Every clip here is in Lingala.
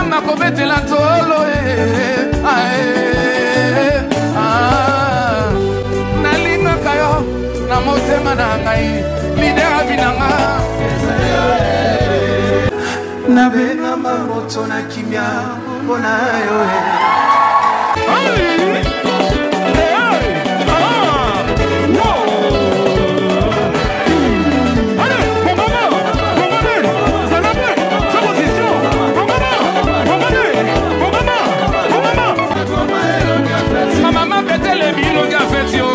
na kobetela tolo nalingaka yo na motema na ngai lider abinanga nabenga moto na kimia mpona yo maman pète les billes au café tio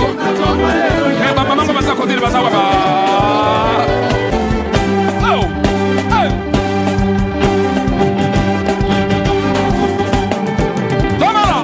mais maman commence à côté de basa waka oh hey tomala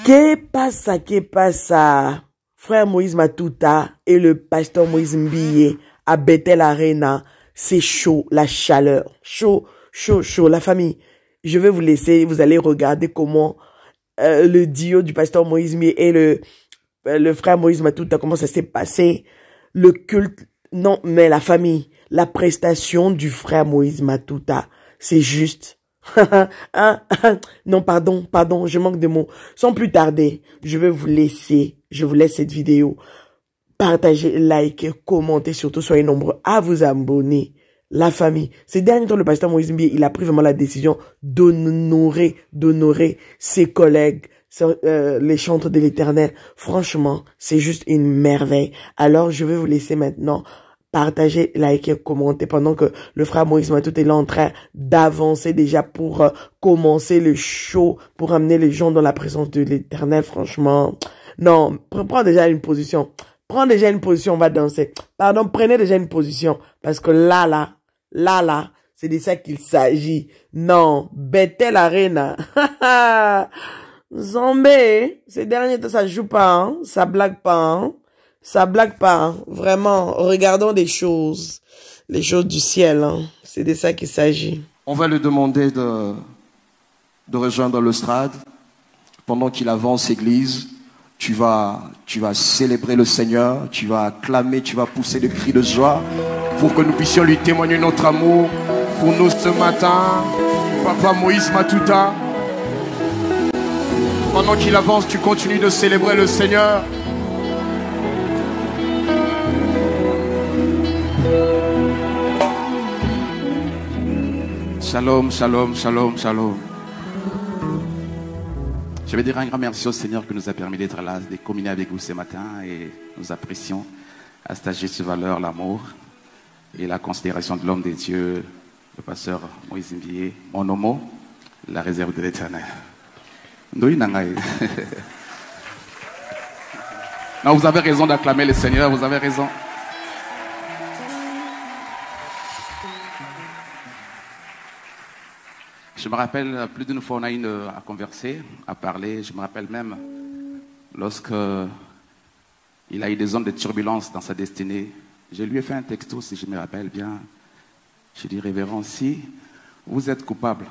Que pasa? Frère Moïse Matuta et le pasteur Moïse Mbiye à Bethel Arena, c'est chaud, la chaleur, chaud. La famille, je vais vous laisser, vous allez regarder comment le duo du pasteur Moïse Mbiye et le frère Moïse Matuta, comment ça s'est passé, le culte, non, mais la famille, la prestation du frère Moïse Matuta, c'est juste. Non, pardon, je manque de mots. Sans plus tarder, je vais vous laisser, je vous laisse cette vidéo. Partagez, likez, commentez, surtout soyez nombreux à vous abonner. La famille. Ces derniers temps, le pasteur Moïse Mbiye, il a pris vraiment la décision d'honorer ses collègues, les chantres de l'Éternel. Franchement, c'est juste une merveille. Alors, je vais vous laisser maintenant. Partagez, likez, commentez pendant que le frère Moïse Matuta est là en train d'avancer déjà pour commencer le show, pour amener les gens dans la présence de l'Éternel. Franchement, non, prends déjà une position. Prends déjà une position, on va danser. Pardon, prenez déjà une position. Parce que là, c'est de ça qu'il s'agit. Non, Bethel Arena. Zombie, ces derniers temps, ça joue pas, hein? Ça blague pas, hein? Ça blague pas, hein? Vraiment, regardons des choses. Les choses du ciel, hein? C'est de ça qu'il s'agit. On va lui demander de rejoindre le strade. Pendant qu'il avance l'église, tu vas célébrer le Seigneur, tu vas acclamer, tu vas pousser des cris de joie pour que nous puissions lui témoigner notre amour pour nous ce matin. Papa Moïse Matuta, pendant qu'il avance, tu continues de célébrer le Seigneur. Shalom, shalom, shalom, shalom. Je vais dire un grand merci au Seigneur qui nous a permis d'être là, de communier avec vous ce matin, et nous apprécions à cette juste valeur l'amour et la considération de l'homme de Dieu, le pasteur Moïse Mbiye, mon homo, la réserve de l'Éternel. Non, vous avez raison d'acclamer le Seigneur, vous avez raison. Je me rappelle, plus d'une fois, on a eu à converser, à parler. Je me rappelle même, lorsque il a eu des zones de turbulence dans sa destinée, je lui ai fait un texto, si je me rappelle bien. Je dis, révérend, si vous êtes coupable,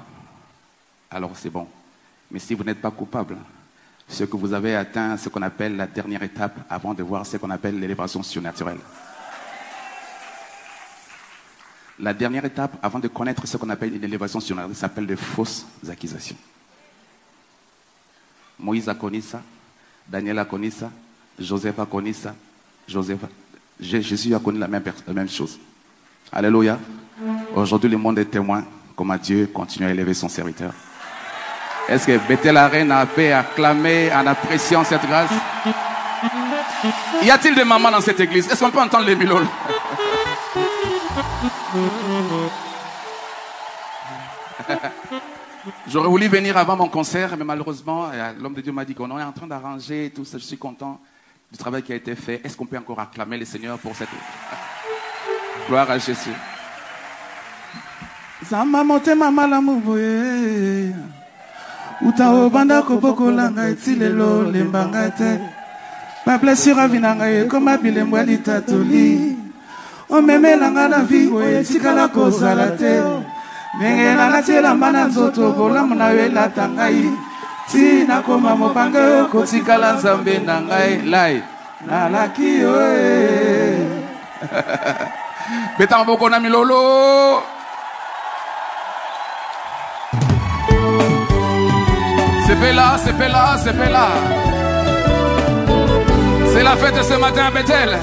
alors c'est bon. Mais si vous n'êtes pas coupable, ce que vous avez atteint, ce qu'on appelle la dernière étape avant de voir ce qu'on appelle l'élévation surnaturelle. La dernière étape, avant de connaître ce qu'on appelle une élévation surnaturelle, s'appelle de fausses accusations. Moïse a connu ça, Daniel a connu ça, Joseph a connu ça, Jésus a connu la même chose. Alléluia. Aujourd'hui, le monde est témoin comment Dieu continue à élever son serviteur. Est-ce que Bethel Arena a fait acclamer en appréciant cette grâce? Y a-t-il des mamans dans cette église? Est-ce qu'on peut entendre les miloles? J'aurais voulu venir avant mon concert, mais malheureusement, l'homme de Dieu m'a dit qu'on est en train d'arranger tout ça. Je suis content du travail qui a été fait. Est-ce qu'on peut encore acclamer le Seigneur pour cette... Gloire à Jésus. Zama motema malamu boye uta obanda kopoko langa etilelo lembanga te ma blessure avinanga e koma bilembo litatoli o memelanga na vie oye tikala kozala te mengela na tela mana nzoto bolamu na wela tangai tina koma mopanga kotikala nzambe na ngai lai nalaki yo beta maboko na milolo. Sepela, Sepela, Sepela. C'est la fête ce matin à Bethel.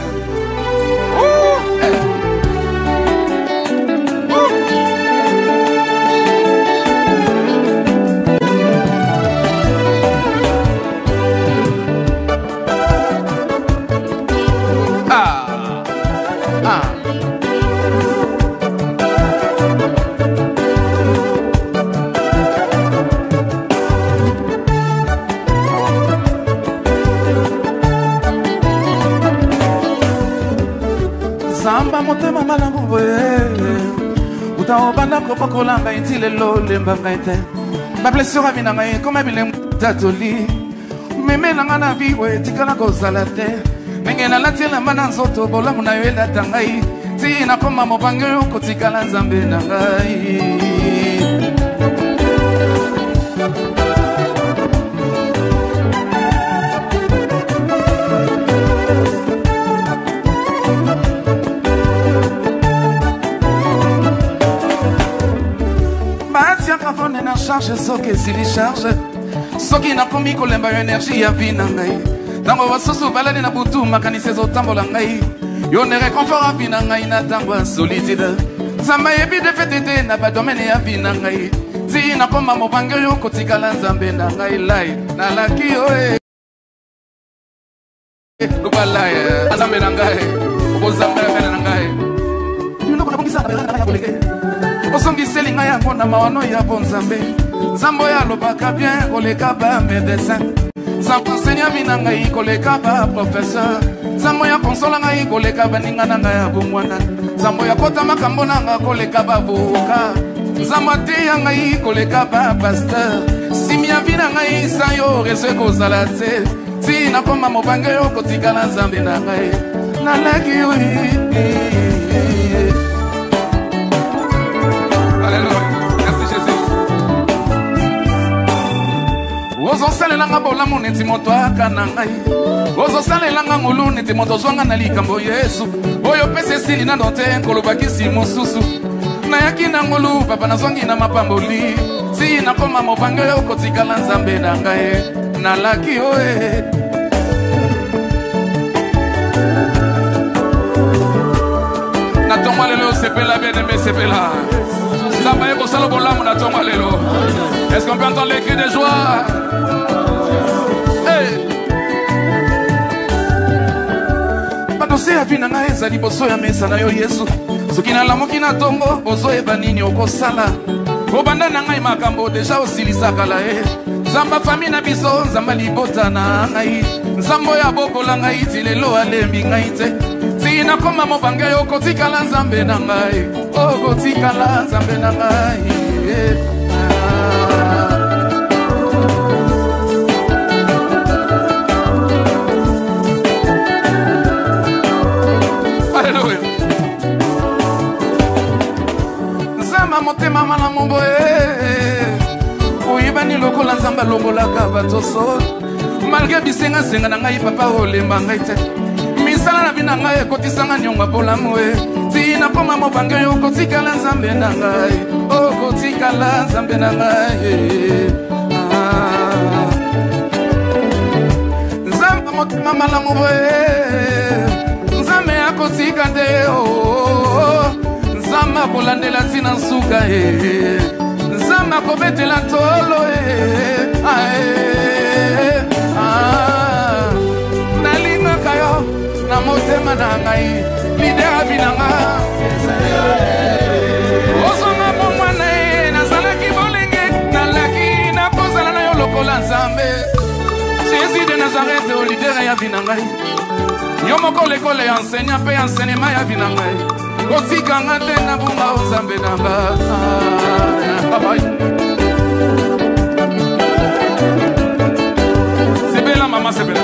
Samba motema malamu boye uta obanda kopokola ngai ti lelo lemba ngai te ba blessure amina ngai koma bilemu tatoli meme nanga na viwe tikala kozala te mengena latela mana nzoto bolamu na yo elata ngai ti nakoma mobange yo kotikala nzambe na ngai. Na charge soki sili charge soki nakomi kolemba yo énergie ya vie na ngai ntango basusu balani na butu makanisi ezotambola ngai yo ne réconfort ya vie na ngai na ntango ya solitude nzambe ayebi defete te na badomene ya vie na ngai ti nakoma mobange yo kotikala nzambe na ngai lai nalaki yo lubalai nzambe na ngai okozamba ya mene na ngai biloko nabongisaka belanga ya koleke osongiseli ngai yango na mawano ya bonzambe nzambo ya lobaka bien koleka ba médecin nzambo enseigne vi na ngai koleka ba professeur nzambo ya konsola ngai koleka baninga na ngai ya bongwana nzambo ya kota makambo na ngai koleka ba voka nzambo ateya ngai koleka ba pasteur simi ya vi na ngai sa yo reso ekozala te ti nakoma mobange yo kotikala nzambe na ngai nalaki yo. Merci Jésus. Ozosalelanga bolamu neti moto akana ngai ozosalelanga ngolu neti moto zwanga na likambo Yesu oyo pese sili na dote kolobakisi mosusu nayaki na ngolu papa nazwangi na mapamboli si nakoma mobange yo kotikala nzambe na ngai nalaki oe natongo lelo sepela bien aimé sepela. Est-ce qu'on peut entendre les cris de joie? Hey! Badose ya vina nga ezali boso ya mesa na yo Yesu soki nalamuki na tongo ozoyeba nini okosala obanda na ngai makambo deja osilisaka la nzamba fami na biso nzamba libota na ngai nzambo ya bokola ngai ti lelo alembi ngai te ti nakoma mobange yo kotikala nzambe na ngai okotikala nzambe na ngai. Alléluia. Nzamba motema malamu boye oyebani lokola nzamba longolaka bato so malgré bisenga-senga na ngai papa olemba ngai te misala na bina ngai ekotisanga nyonga bolamu ti nakoma mobange yo kotikala nzambe na ngai okotikala nzambe na ngai nzamba motema malamu boye nzambe akotika te nzambe akolandela ntina nsuka nzambe akobetela tolo nalingaka yo na motema na ngai lider abinanga ozonga bomwana nazalaki bolenge nalaki nakozala na yo lokola nzambe Jésus de Nazareth o lider ya bina ngai yo moko lekole ya enseignant mpe enseignement ya bina ngai kotikanga te na bunga o nzambe na nga sebela mama sebela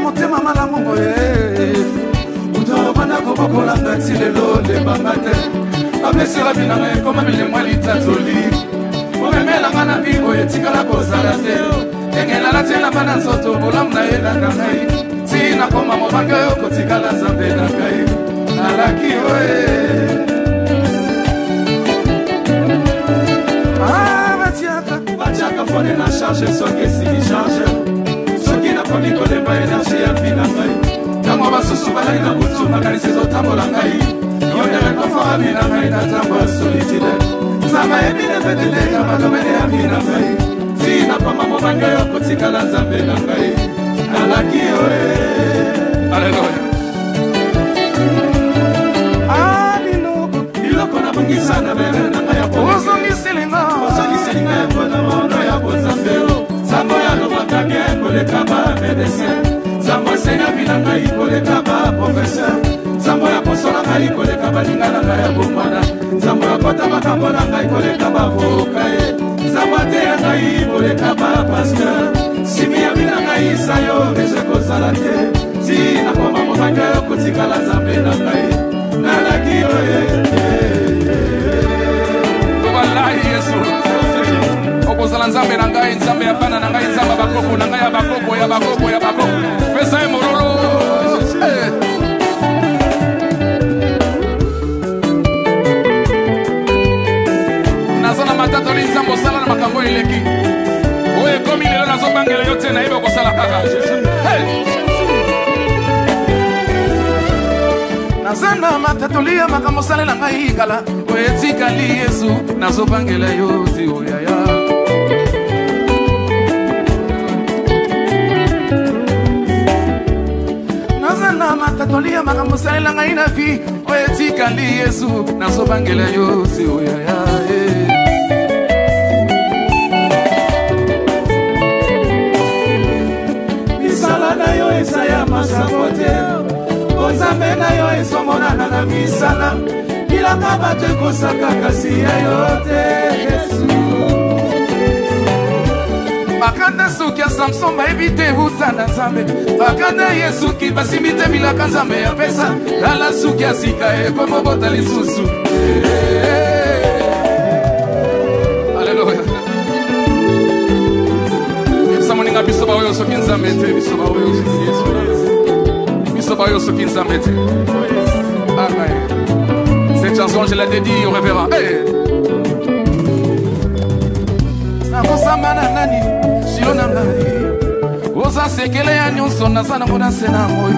motema malamu boye banda kobokola ngati lelo lebanga te bablessira binanga ekoma milemo litatoli omemelanga na bibo etikala kozala te engelala te na bana nzoto bolamu na yelanga ngai tina koma mobanga oyo kotikala nzambe na ngai nalaki oe batiaka fone na charge soki esili charge soki nakomi kolemba energie ya vi na ngai ntango basusu balai na butu makanisi ezotambola ngai yondele kofora vi na ngai na ntango ya solitude nzambe ebine petelenga madomene ya vi na ngai tina pamba mobange oyo kotikala nzambe na ngai nalaki oe aleluya biloko na bongisa na bere na ngai ya ozongisilinga ya mpona mono ya bozambe nzambo ya lobaka bien koleka ba médecin nzambo esenya vi na ngai koleka ba professeur nzambo ya kosola ngai koleka balinga na ngai ya bomwana nzambo ya kota makambo na ngai koleka bavoka ye nzambo ateya ngai koleka ba pasteur simi ya vi na ngai isa yo eze kozala te tina koma mobange oyo kotikala nzambe na ngai nalaki oye obalayi yesu okozala nzambe na ngai nzambe ya bana na ngai nzambe ya bakoko na ngai ya bakoko ya bakoko ya bakoko pesa ye mololo naza na matatoli nzambe osala na makambo eleki oyo ekomi lelo nazobangela yo te nayeba okosala kaka naza na matatoli ya makambo osalela ngai kala oyo etikali yesu nazobangela yo te oyaya na matatolia makambo salela ngai na vi oyo etikali yesu nazobangela yo te oyaya misala na yo eza ya masango te onzambe na yo ezomonana na misala bilaka bato ekosaka kasi ya yo te yesu bakanda suki ya samson bayebi te buta na nzambe bakanda yesuki basimbi te bilaka nzambe ya pesa tala suki ya sika ekomobota lisusu aleluya yebisa moninga biso baoyo soki nzambe te biso baoyo soki yesu biso baoyo soki nzambe te cette chanson je la dédie au révérend nakosamba na nani shilo na ngai oza sekele ya nyonso naza nango na se na moi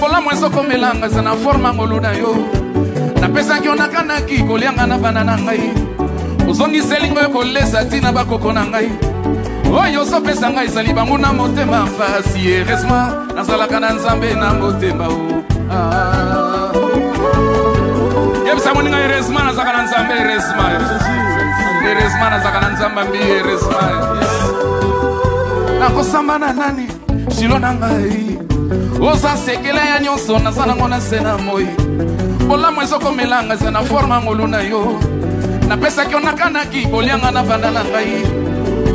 bolamu ezokomelanga eza na forma ngolu na yo napesaki yo nakanaki kolianga na bana na ngai ozongiselingo ekolesa ntina bakoko na ngai oyo ozopesa ngai ezali bango na motema mpasi heureusement nazalaka na nzambe na motema yebisa moninga heureusement nazalaka na nzambe heureusement nazalaka na nzambe mbi heureusement nakosamba na nani shilo na ngai oza sekele ya nyonso naza nango na se na moi bolamu ezokomelanga eza na forma ngolu na yo napesaki yo nakanaki bolianga na banda na ngai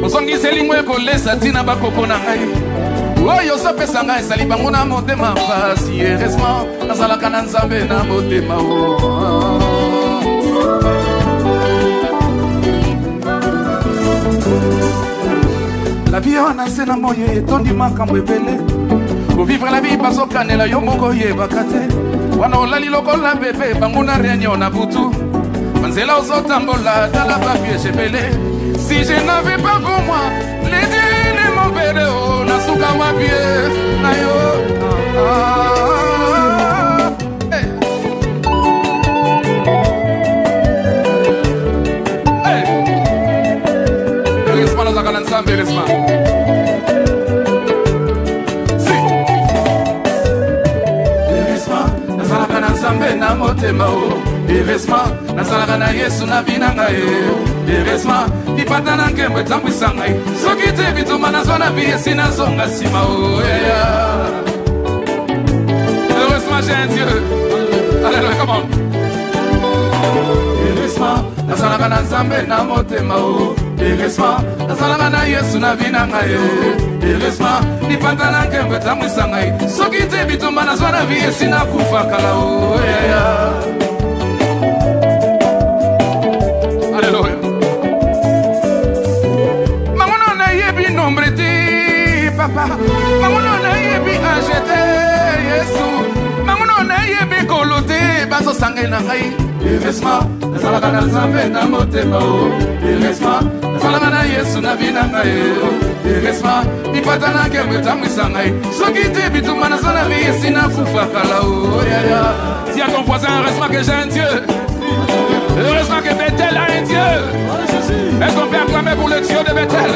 ozongiselingo ekolesa ntina bakoko na ngai oyo ozopesa ngai ezali bango na motema mpasi heureusement nazalaka na nzambe na motema la vie wana se na moi etondi makambo ebele kovivre la vie bazokanela yo moko oyebaka te wana olali lokola bebe bango na réunion na butu banzela ozotambola tala bapiege ebele si je n'avais pas pour moi les dînes mon père nasuka mapie na yo nazalaka na nzambe heureusement nazalaka na nzambe na motema heureusement nazalaka na yesu na vi na ngai heureusement lipata na nkembo etambwisa ngai soki te bituma nazwa na vi esi nazonga nsima oyeya heureusement j'ai un Dieu alléluia come on heureusement nazalaka na nzambe na motema heureusement nazalaka na yesu na vi na ngai heureusement nipatana nkembe tamwisa ngai soki te bitumba nazwa na vie esina kufa kala o Alléluia Mamono na yebi nombre te papa Mamono na yebi ajete Yesu Mamono na yebi kolote baso sangai na ngai heureusement nazalaka na Nzambe na motema o heureusement nazalaka na Yesu na vie na ngai heureusement nipatana nkembe tamwisa ngai soki te bitumba nazwa na vie esina kufa kala o Dis à ton voisin heureusement que j'ai un Dieu. Heureusement que Bethel a un Dieu. Est-ce qu'on peut acclamer pour le Dieu de Bethel?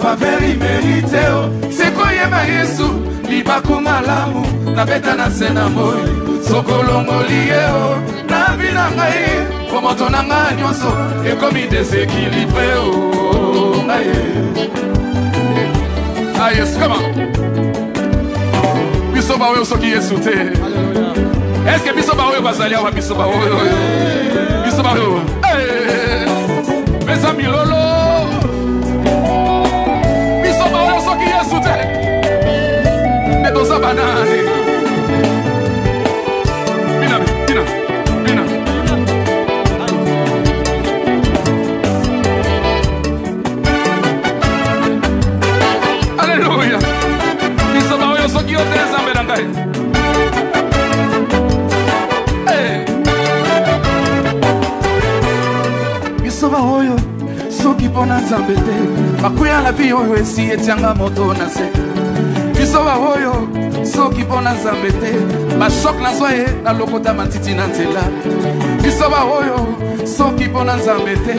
Faveur immérité, c'est quoi yema Yesu? Libaku malamu, na beta na sena moi. Sokolongo lié, na vina ngai. Comment on a nyonso, et comme il déséquilibré, Ah yes, come on. Biso ba oyo soki Yesu te. Est-ce que biso ba oyo bazalia wa biso ba oyo? Biso ba oyo. Mes amis lolo. Biso ba oyo soki Yesu te. Nedoza banane. Bina. Alléluia. Biso ba oyo soki yo te Nzambe na ngai. Biso ba oyo soki pona Nzambe te. Bakuya la vie oyo esi etianga moto na se. Biso ba oyo soki pona Nzambe te. Ba shock na soye na lokota matiti na nzela. Biso ba oyo soki pona Nzambe te.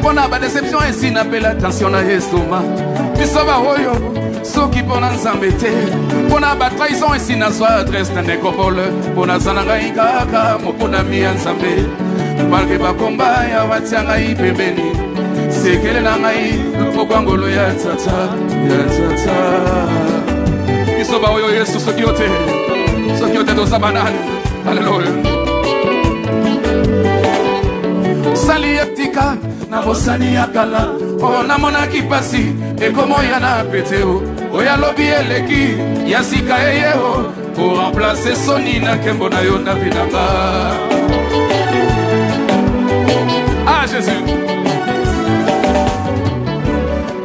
Pona ba déception esi na pela attention na estoma. Biso ba oyo soki pona Nzambe te pona ba trahison esi nazwa adresse na nécropole pona zana ngai kaka mopona mi ya Nzambe malgré bakomba ya batia ngai pembeni sekele na ngai okangolo ya tata biso ba oyo Yesu soki yote toza banani Alléluia sali etika na bosani ya kala ona monaki pasi ekomoya na peteo oya lobi eleki ya sika eyeo pour remplacer soni na kembo na yo na vinanga Ah Jésus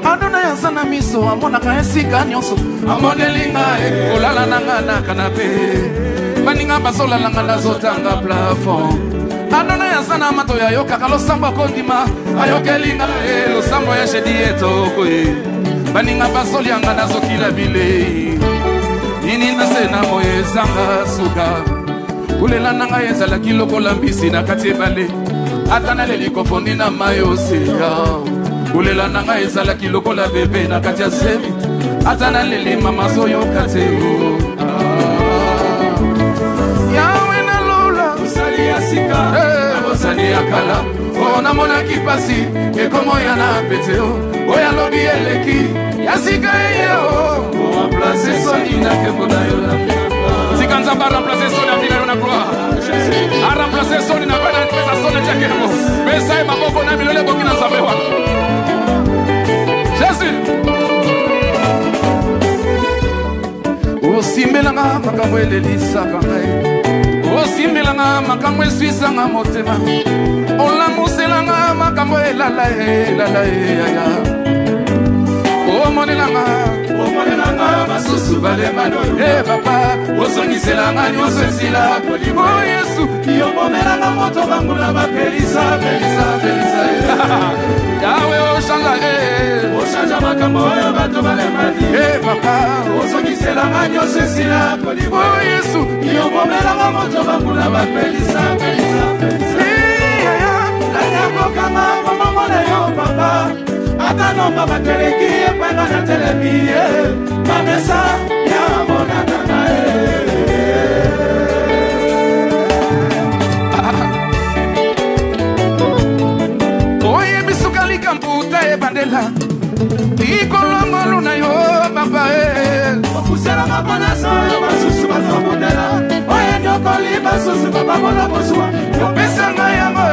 Adona ya sana miso amonaka esika nyonso amonelinga kolala nanga na kanape baninga basolala nanga nazotanga plafond Adona ya sana mato ya yoka kalosamba kondima ayokelinga losambo ya shedi etoko baninga basoli anga nazokila bile nini nasena moye zanga suka ulela nanga ezala kilokola mbisi na kati ebale atana lelikofoni na mayo seya ulela nanga ezala kilokola bebe na kati ya semi atana leli mama soyo kate yawe na lola usali ya sika usali ya kala ona mona kipasi ekomoya na peteo oya lobi eleki yasika yeo pour remplacer soni na kembo na yo na sika Nzamba remplacer soni na vina yo na gloire a remplacer soni na bana pesa soni ya kembo pesa e maboko na bilole boki na Nzambe wa Jésus osimbelanga makambo elelisaka ngai osimbelanga makambo eswisanga motema olamuselanga makambo elala ya omonelanga basusu balemano papa osongiselanga nyonso esila kolimo Yesu yobomelanga moto bangula bapelisa yawe oshanga makambo oyo bato balemani papa osongiselanga nyonso esila kolimo Yesu yobomelanga moto bangula bapelisa Kanga mama na yo papa atanomba bateleki ekwenda na telemi mamesa ya monana na oye bisukali kamputa ebandela ikolongolu na yo papa okusela mapana soyo basusu bazobundela oye nyokoli basusu bababona bozwa opesanga yango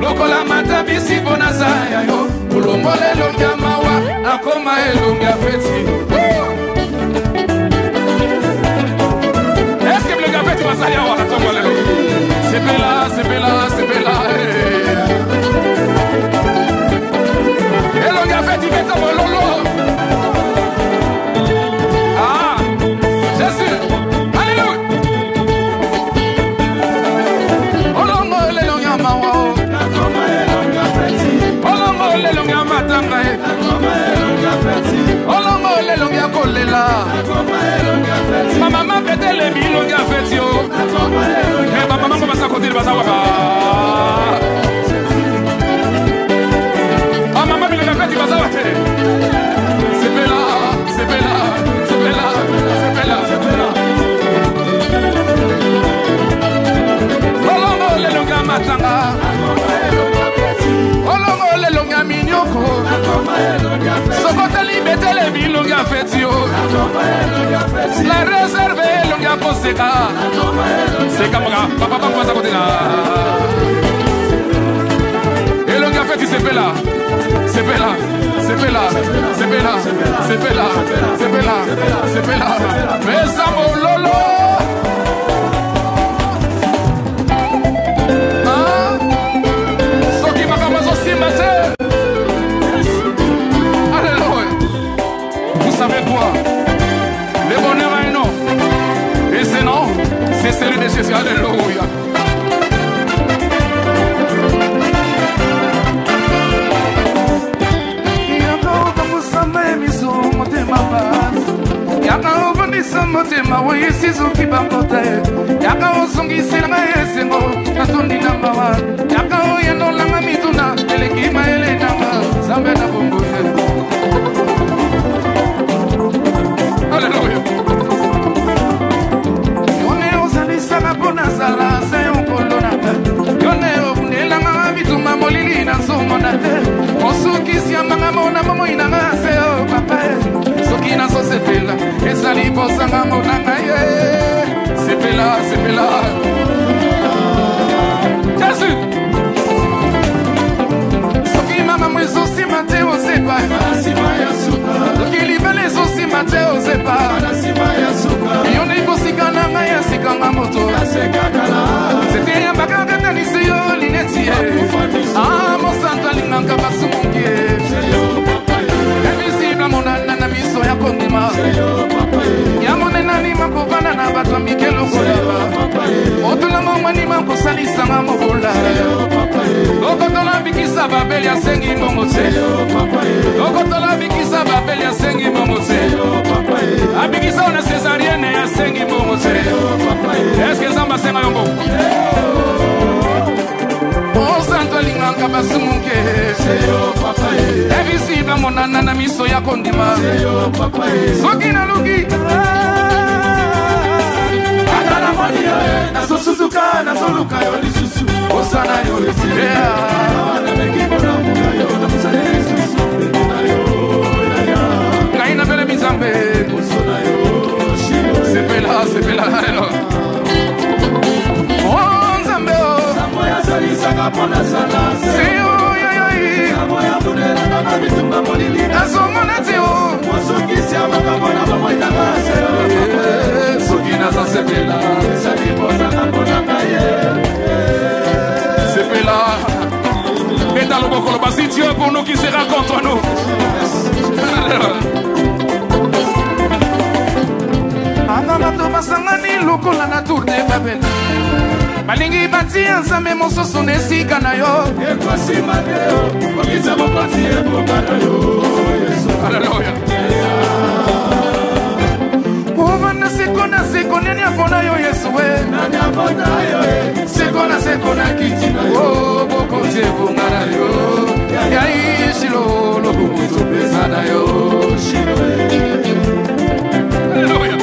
loko lokola matabisi bonaza yo ulongole longa mawa akoma elonga feti. Est-ce que le gars fait va salir à tomber? C'est bella, c'est bella, c'est bella. Et le gars fait il met comme lolo. Ah, Jésus, alléluia. Olongo le longa mawa. Olongo le longa matanga. Olongo le longa kolela. Ma maman pète les mille longa fête yo. Et ma maman commence à côté de Bazawaka. Ah maman il longa fête Bazawaka. C'est bella, c'est bella, c'est bella, c'est bella, c'est bella. Olongo le longa matanga. Olongo le longa minyoko. Sokota libete le mille longa fête yo. La réserve longa poseka. C'est Kamara, papa passe à côté là. Et longa fête c'est bella. C'est bella, c'est bella, c'est bella, c'est bella, c'est bella, c'est bella. Mais ça mon lolo. Soki makabazo simate. Alléluia. Vous savez quoi? Le bonheur a un nom. Et ce nom, c'est celui de Jésus. Alléluia. Yaka obandisa motema wa yesizo kibakota yaka osungisa nga yesengo katundi namba wa yaka oyendo langa mituna eleki maele nanga zambe na bongo. Alléluia. Yone ozalisa na bona zala se onkolona yone obunelanga mituma molili na somona te osukisi amanga mona momo inanga se o papa sokina so sepela esali posanga monanga ye sepela sepela Jésus soki mama mwezo si mateo sepa sima ya suka soki libele so si mateo sepa sima ya suka yone kosika nanga ya sikanga moto asekakala c'était un bagage tanisi yo lineti ah mon santo linganga basumungie invisible monana na miso ya kondima ya monena ni makovana na bato mikelo kolaba otola mongwani makosalisa nga mobola okotola bikisa babeli asengi mongo te okotola bikisa babeli asengi mongo te abikisa ona césarienne asengi mongo te est-ce que zamba senga yombo oh santo linganga basumunke invisible monana na miso ya kondima soki na luki akala monia nasosusuka nasoluka yo lisusu osana yo esirea ngai na bele mizambe sepela oh nzambe o seyo azomona te o sokina za sepela sepela et dans le bokolo basi Dieu pour nous qui sera contre nous. Anamato basangani lokola na tour de Babel balingi bati nzambe mosusu na esika na yo ekwasi mateo okisa mopanzi ebonga na yo Yesu. Haleluya. Ovana seko nani apona yo Yesu we nani apona yo seko na kiti na yo boko ebonga na yo ya ishilo lobo pesa na yo shilo. Haleluya.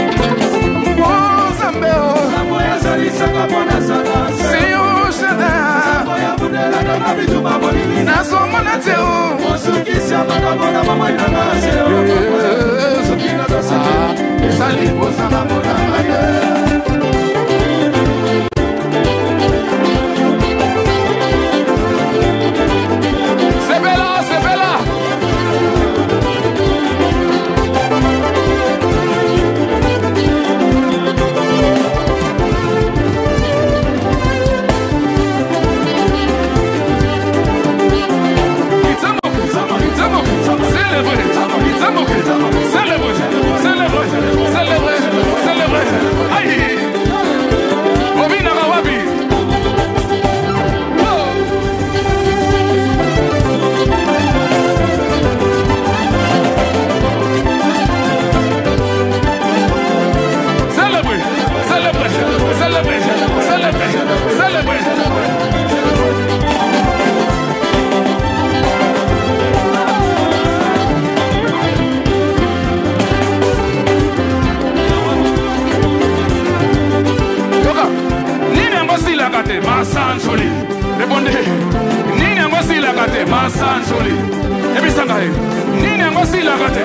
Nini yango silaka te.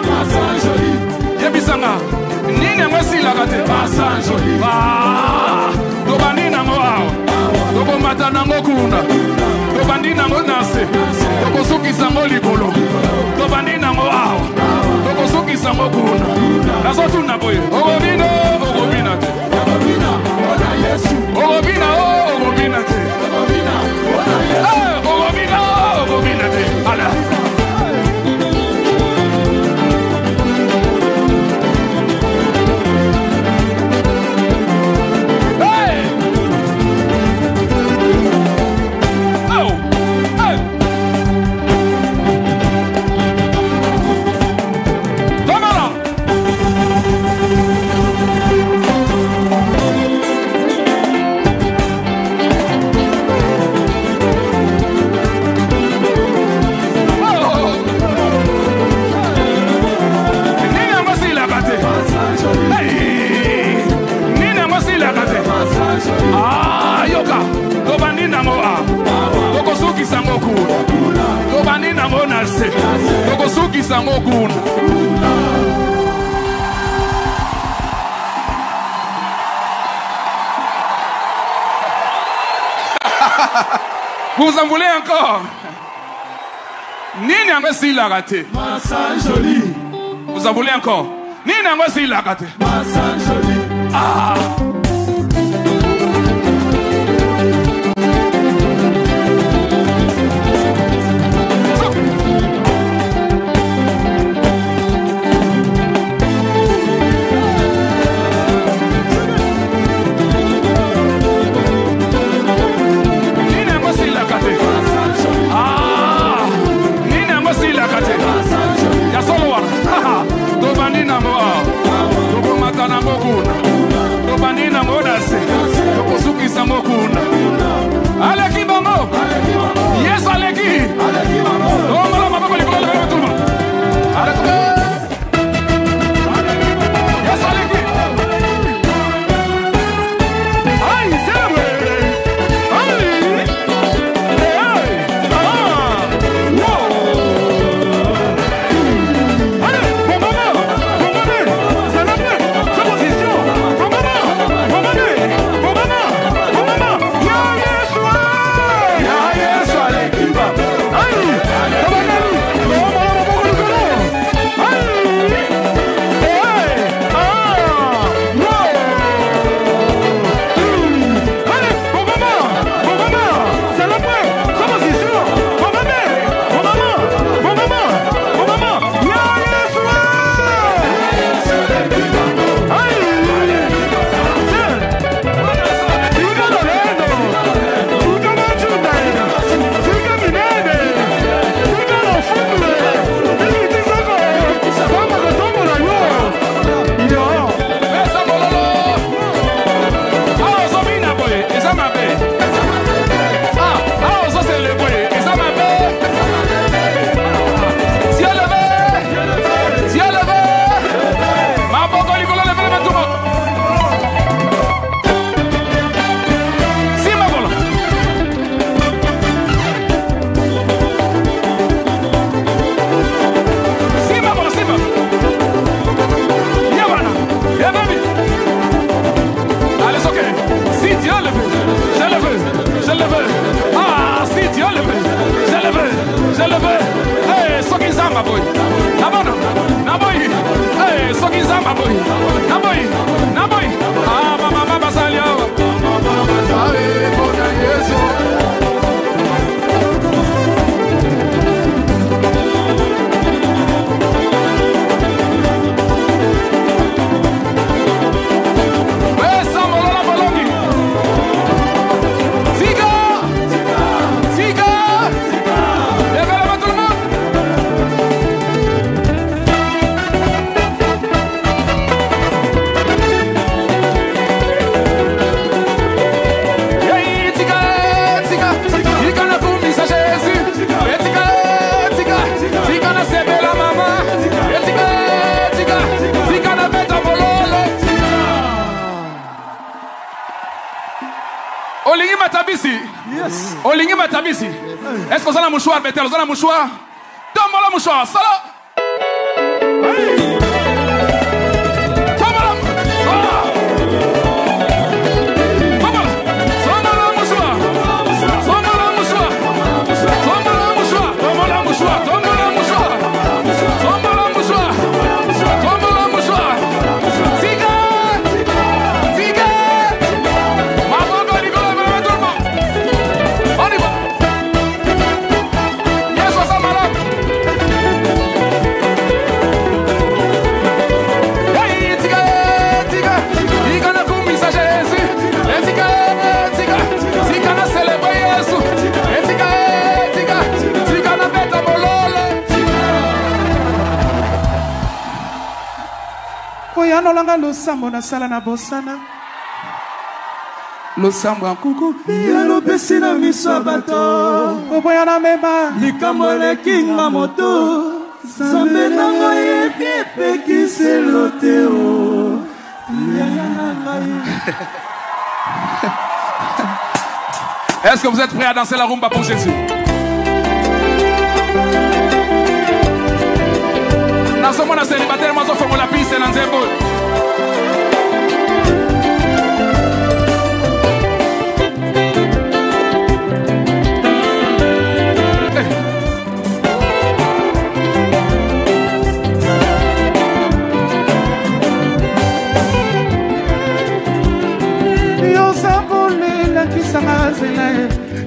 Yebisanga. Nini yango silaka te. Tobandi nango awa. Tokomata nango kuna. Tobandi nango nase. Tokosukisa ngo likolo. Tobandi nango awa. Tokosukisa ngo kuna. Nazotuna boye. Ogobina te. Ogobina te. Ogobina te. Ala. Vous en voulez encore? Nini yango silaka te. Vous en voulez encore? Nini yango silaka te. Est-ce que vous avez un mouchoir, Bethel? Vous avez un mouchoir? Tombe la mouchoir. Sala. Oyano langa losambo na sala na bosana. Losambo kuku. Yalo pesi na miso bato. Oboyana mema. Likambo lekinga moto. Zambe nanga yebi peki seloteo. Est-ce que vous êtes prêts à danser la rumba pour Jésus? Dans ce monde célibataire, moi je fais la piste dans un bout.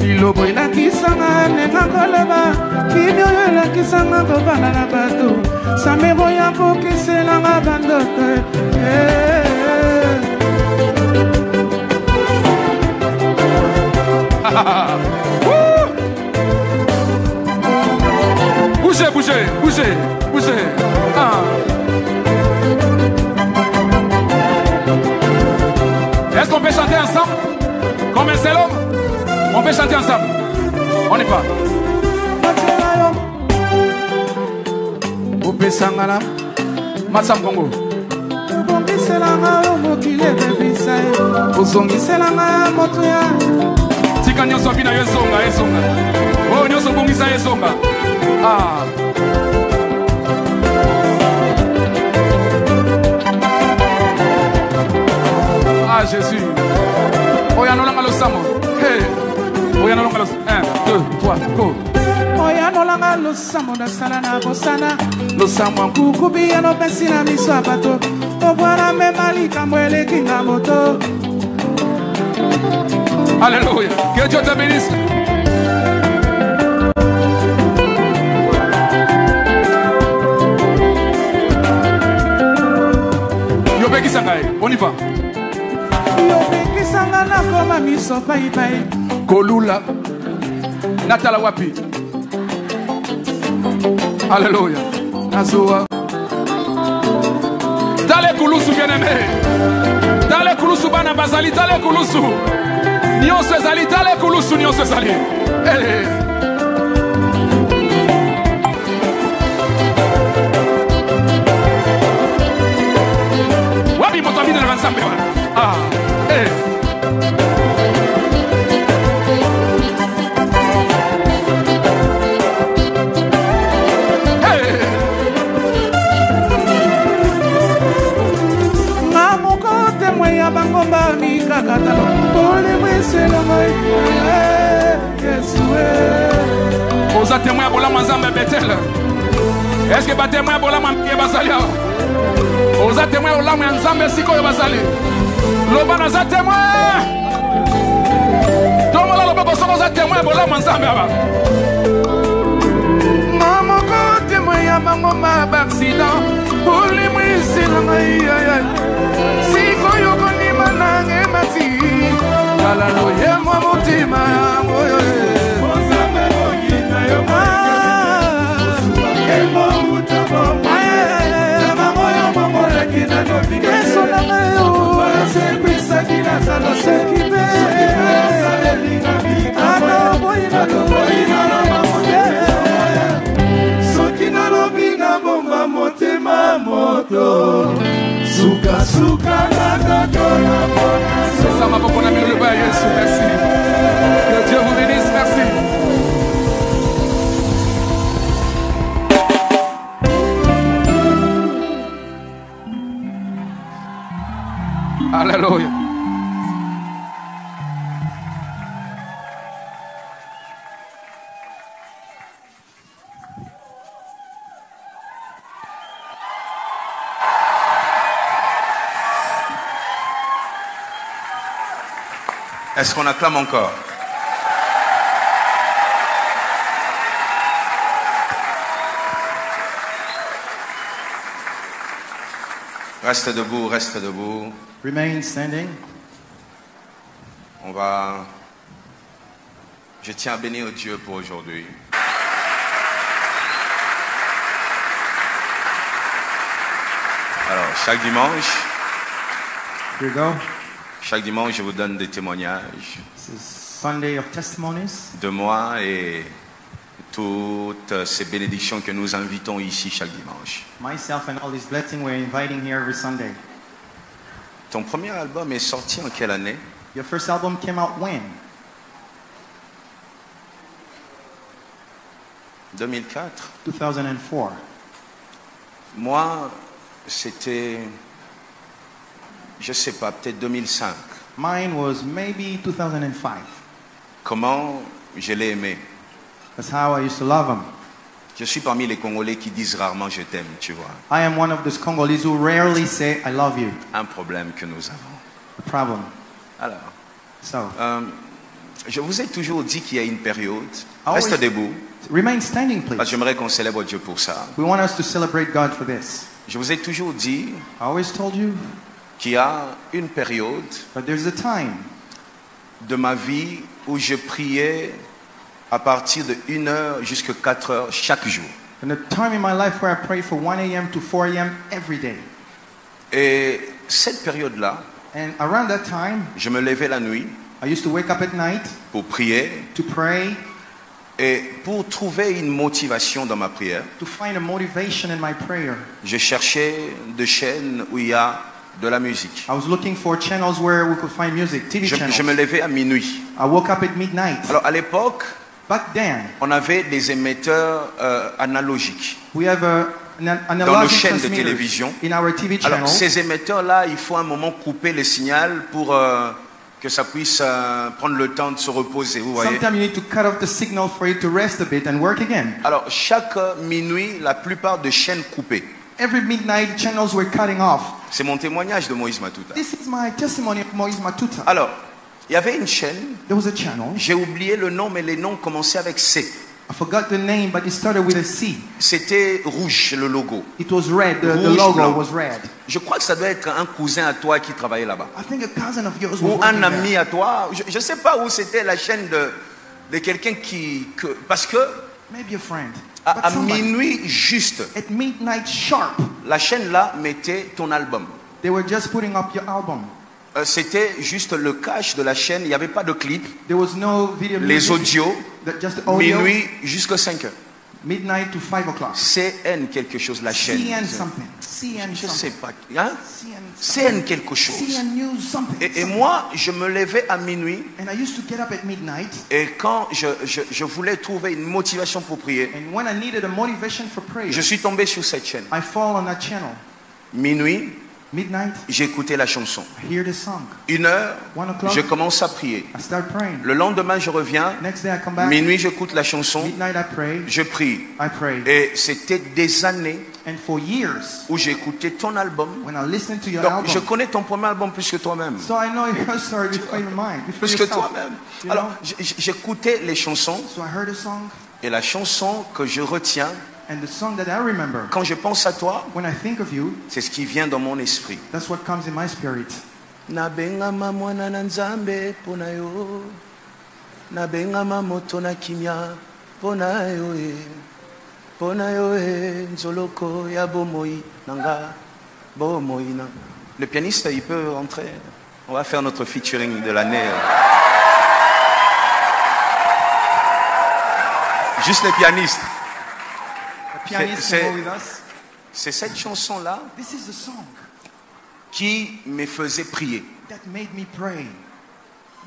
Ilobo ilakisanga nenga koleba kimyo ilakisanga kovana na bato samebo ya kokiselanga bandoto Bougez, bougez, bougez, bougez. Est-ce qu'on peut chanter ensemble? Comme un seul homme? On peut chanter ensemble. On y va. Ope sangala. Matsam Congo. Tika nyonso bina yesonga yesonga. Oh nyonso bongisa yesonga. Ah. Ah Jésus. Oyano langa lo samo. Hey. Oyano langa lo 1 2 3 go. Oyano langa lo samo na sala na bosana. Lo samo kukubi ano pesina miso abato. Obwana me malika mwele kinga moto. Alléluia. Que Dieu te bénisse. Yobeki sangai. On y va. Yobeki sanga na koma miso pai pai. Kolula. Natala wapi. Alléluia. Nazoa. Dale kulusu bien-aimé. Dale kulusu bana bazali. Dale kulusu. Nyonso ezali. Dale kulusu nyonso ezali. Wapi moto abine na banzambe wana. Ah. Bangomba mi kakata ole mweselo mai Yesue oza témoin ya bolamu nzambe Bethel. Est-ce que ba témoin ya bolamu ya bazali awa? Oza témoin ya bolamu ya nzambe sikoyo bazali. Loba naza témoin. Tomola loba bosoko oza témoin ya bolamu nzambe awa. Mama ko témoin ya bangomba ba accident ole mweselo mai sikoyo nange mati kala lo ye mo mutima yango yo ozambe ngina yo kemo utabo mama yo mama lekina no vinga eso na yo se pisa kina sala se kibe ana boina no sokina no vinga bomba motema moto suka suka na dona bona. C'est ça ma pour la le bas Jésus, merci. Que Dieu vous bénisse, merci. Alléluia. Est-ce qu'on acclame encore? Reste debout, reste debout. Remain standing. Je tiens à bénir Dieu pour aujourd'hui. Alors, chaque dimanche, Here you go. chaque dimanche, je vous donne des témoignages This is Sunday of testimonies. de moi et toutes ces bénédictions que nous invitons ici chaque dimanche. Myself and all these blessings we're inviting here every Sunday. Ton premier album est sorti en quelle année? Your first album came out when? 2004. 2004. Moi, c'était, je sais pas, peut-être 2005. Mine was maybe 2005. Comment je l'ai aimé? That's how I used to love him. Je suis parmi les Congolais qui disent rarement je t'aime, tu vois. I am one of those Congolese who rarely say I love you. Un problème que nous avons. The problem. Alors, So, je vous ai toujours dit qu'il y a une période. Always- Reste debout, remain standing, parce que please. j'aimerais qu'on célèbre Dieu pour ça. We want us to celebrate God for this. Je vous ai toujours dit I always told you qu'il y a une période that there's a time de ma vie où je priais à partir de 1h jusqu'à 4h chaque jour. and a time in my life where I pray for 1 a.m. to 4 a.m. every day. Et cette période-là, And around that time, je me levais la nuit I used to wake up at night pour prier to pray, et pour trouver une motivation dans ma prière. to find a motivation in my prayer. Je cherchais des chaînes où il y a de la musique. I was looking for channels where we could find music, TV Je channels. me levais à minuit. I woke up at midnight. Alors à l'époque, Back then, on avait des émetteurs analogiques. we have an nos analogic chaînes de transmitter télévision. in our TV Alors channels. ces émetteurs-là, il faut un moment couper le signal pour que ça puisse prendre le temps de se reposer. Vous voyez. Sometimes you need to cut off the signal for it to rest a bit and work again. Alors chaque minuit, la plupart des chaînes coupées. Every midnight, channels were cutting off. C'est mon témoignage de Moïse Matuta. This is my testimony of Moïse Matuta. Alors, il y avait une chaîne, There was a channel. j'ai oublié le nom, mais les noms commençaient avec C. I forgot the name, but it started with a C. C'était rouge, le logo. It was red. The Rouge, logo blanc. was red. Je crois que ça doit être un cousin à toi qui travaillait là-bas. I think a cousin of yours was Ou working un there. ami à toi. Je ne sais pas où c'était la chaîne de quelqu'un parce que Maybe a friend. à But somebody, minuit juste, at midnight sharp, la chaîne là mettait ton album. they were just putting up your album. C'était juste le cache de la chaîne, il n'y avait pas de clip. There was no video Les music, audios, just audio. minuit jusqu'à 5 heures. Midnight to 5 o'clock. CN quelque chose, la chaîne. CN something. CN Je ne something. sais pas. Hein? CN CN quelque chose. CN news something. Et moi, je me levais à minuit And I used to get up at midnight. et quand je voulais trouver une motivation pour prier, And when I needed a motivation for prayer, je suis tombé sur cette chaîne. I fall on that channel. Minuit, Midnight, j'écoutais la chanson. I hear the song. 1h, 1 o'clock, je commence à prier. I start praying. Le lendemain, je reviens. Next day I come back. Minuit, j'écoute la chanson. Midnight I pray. Je prie. I pray. Et c'était des années And for years, où j'écoutais ton album. when I listen to your Donc, album, je connais ton premier album plus que toi-même. so I know your story before even mine, before Plus que yourself. toi-même. You Alors, know? j'écoutais les chansons. So I heard a song, Et la chanson que je retiens, and the song that I remember, quand je pense à toi, when I think of you, c'est ce qui vient dans mon esprit. that's what comes in my spirit. Nabengama mwana na nzambe pona yo. Nabengama moto na kimia pona yo e. Pona yo e nzoloko ya bomoi nanga bomoi na. Le pianiste, il peut rentrer. On va faire notre featuring de l'année. Juste les pianistes. The pianist C'est- can go with us. C'est cette chanson-là This is the song qui me faisait prier. that made me pray.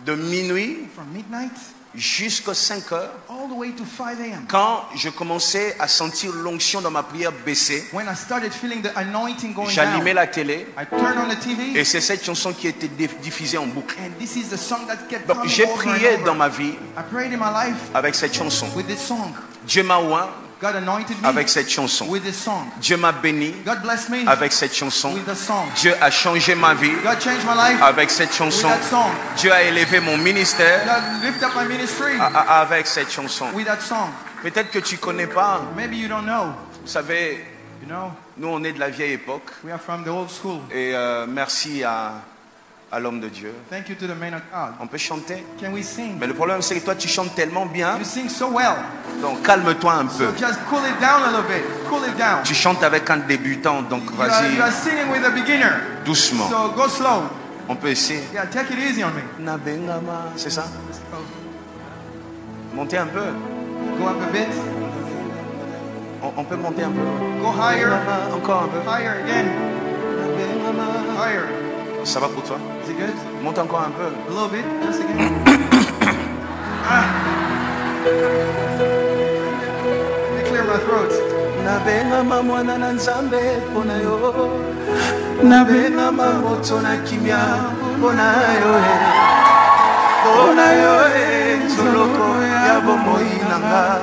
de minuit from midnight jusqu'à 5 heures, all the way to 5 a.m. quand je commençais à sentir l'onction dans ma prière baisser, When I started feeling the anointing going j'allumais down, la télé I turned on the TV, et c'est cette chanson qui était diffusée en boucle. and this is the song that kept Donc coming j'ai over and prié over. dans ma vie I prayed in my life avec cette chanson. with this song. Dieu m'a oint God anointed me avec cette chanson. with this song. Dieu m'a béni God blessed me avec cette chanson. with the song. Dieu a changé ma vie God changed my life avec cette with chanson. that song. Dieu a élevé mon ministère God lifted up my ministry avec cette chanson. with that song. Peut-être que tu connais pas. Maybe you don't know. Vous savez, You know, nous on est de la vieille époque. we are from the old school. Et merci à l'homme de Dieu. Thank you to the man of God. On peut chanter. Can we sing? Mais le problème c'est que toi tu chantes tellement bien. You sing so well. Donc calme-toi un peu. So just cool it down a little bit. Cool it down. Tu chantes avec un débutant. Donc You are vas-y singing with a beginner. doucement. So go slow. On peut essayer. Yeah, take it easy on me. Nabengama, c'est ça? Monter un peu. Go up a bit. On peut monter un peu. Go higher. Encore un peu. Higher again. Higher. Ça va pour toi? Is it good? Monte encore un peu. A little bit. Just again. Let me clear my throat. Nabengama mwana na nzambe pona yo. Nabengama moto na kimia pona yo. Pona yo nzoloko ya bomoi nanga.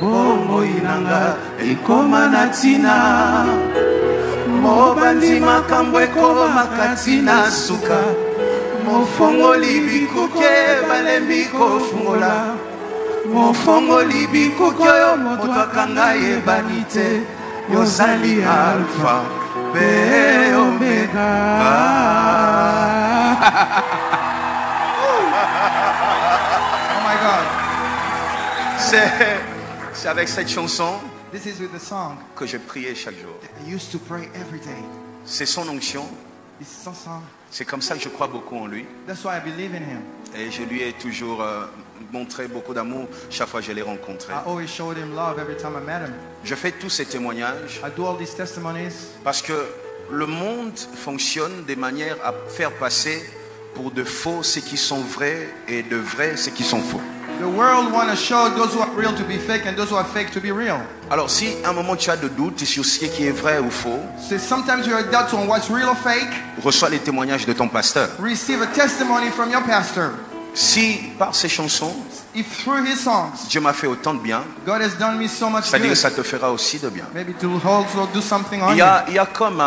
Bomoi nanga ekoma na tina. Mobandi makambo ekoma katina suka. Mofongoli bikuke balembi kofungola. Mofongoli bikuke yo moto akanga yebani te. Yozali alpha be omega. Oh my God. C'est avec cette chanson This is with the song. que je priais chaque jour. I used to pray every day. C'est son onction. This song. C'est comme ça que je crois beaucoup en lui. That's why I believe in him. Et je lui ai toujours montré beaucoup d'amour chaque fois que je l'ai rencontré. I always showed him love every time I met him. Je fais tous ces témoignages I do all these testimonies parce que le monde fonctionne de manière à faire passer pour de faux ce qui sont vrais et de vrais ce qui sont faux. The world want to show those who are real to be fake and those who are fake to be real. Alors si à un moment tu as de doutes sur ce qui est vrai ou faux, So sometimes you're in doubt on what's real or fake. reçois les témoignages de ton pasteur. Receive a testimony from your pastor. Si par ces chansons, If through his songs, Dieu m'a fait autant de bien, God has done me so much c'est-à-dire que good, ça te fera aussi de bien. maybe to also do something on Il you. y a comme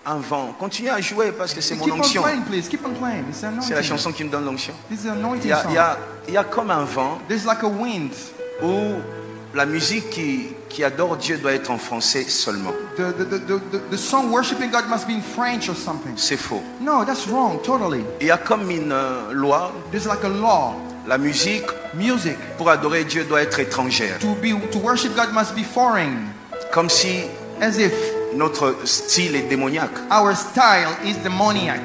un vent. Continuez à jouer parce que c'est mon Keep on onction. playing, please. Keep on playing. It's an C'est la anointing. chanson qui me donne l'onction. This is an Il anointing y a, song. il y a comme un vent There's like a wind. où la musique qui adore Dieu doit être en français seulement. The song worshiping God must be in French or something. C'est faux. No, that's wrong, totally. Il y a comme une loi. There's like a law. La musique Music. pour adorer Dieu doit être étrangère. To worship God must be foreign. Comme si As if notre style est démoniaque. our style is demoniac.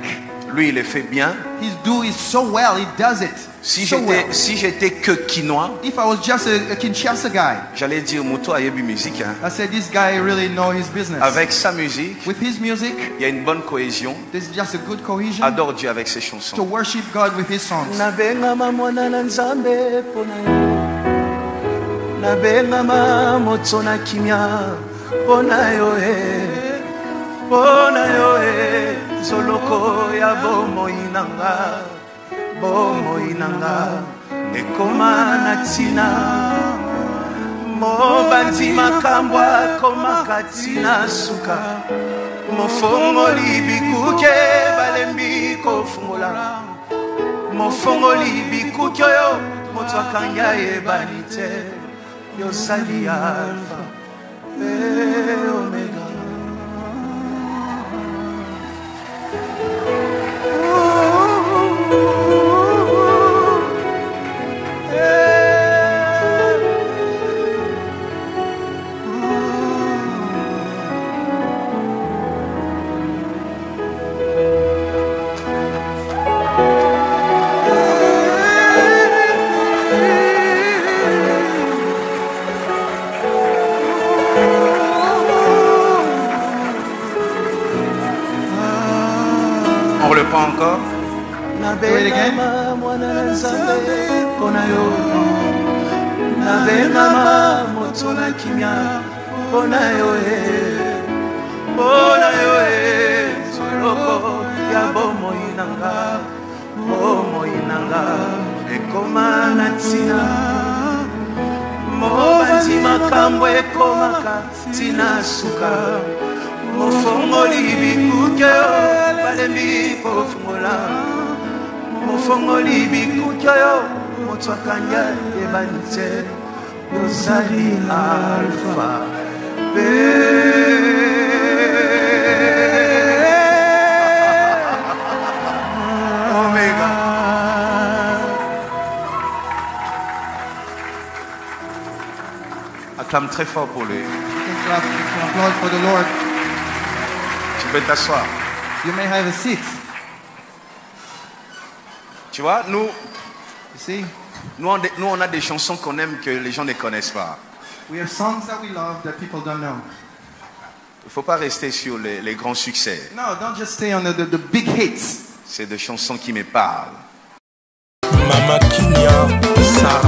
Lui, il le fait bien. He do it so well, he does it Si so well. j'étais que quinoa, If I was just a Kinshasa guy, j'allais dire Moto Ayebi musique. Hein. I said this guy really know his business. Avec sa musique, With his music, il y a une bonne cohésion. there's just a good cohesion Adore Dieu avec ses to chansons. worship God with his songs. Nabengama mwana na nzambe pona yo. Nabengama moto na kimia pona yo e. Pona yo e. Zoloko ya bomoi nanga. Bomoi nanga. Ekoma na tina. Mobandi makambwa koma katina suka. Mofongoli bikuke balembi kofungola. Mofongoli bikuke yo moto akanga yebani te. Yozali alpha be omega. On le prend encore. nabengama mwana na nzambe mpona yo nabengama moto na kimia mpona yo zoloko ya bomoi nanga ekoma na ntina mobandi makambo ekomaka ntina suka mofongoli bikuke yo balembi kofungola mofongoli bikuke yo moto akanya ebani te yozali alfa Omega. Acclame très fort pour lui. For the Lord. Tu peux t'asseoir. You may have a seat. Tu vois, nous, You see, nous on a des chansons qu'on aime que les gens ne connaissent pas. we have songs that we love that people don't know. Il ne faut pas rester sur les grands succès. No, don't just stay on the big hits. C'est des chansons qui me parlent. Mama Kinya, ça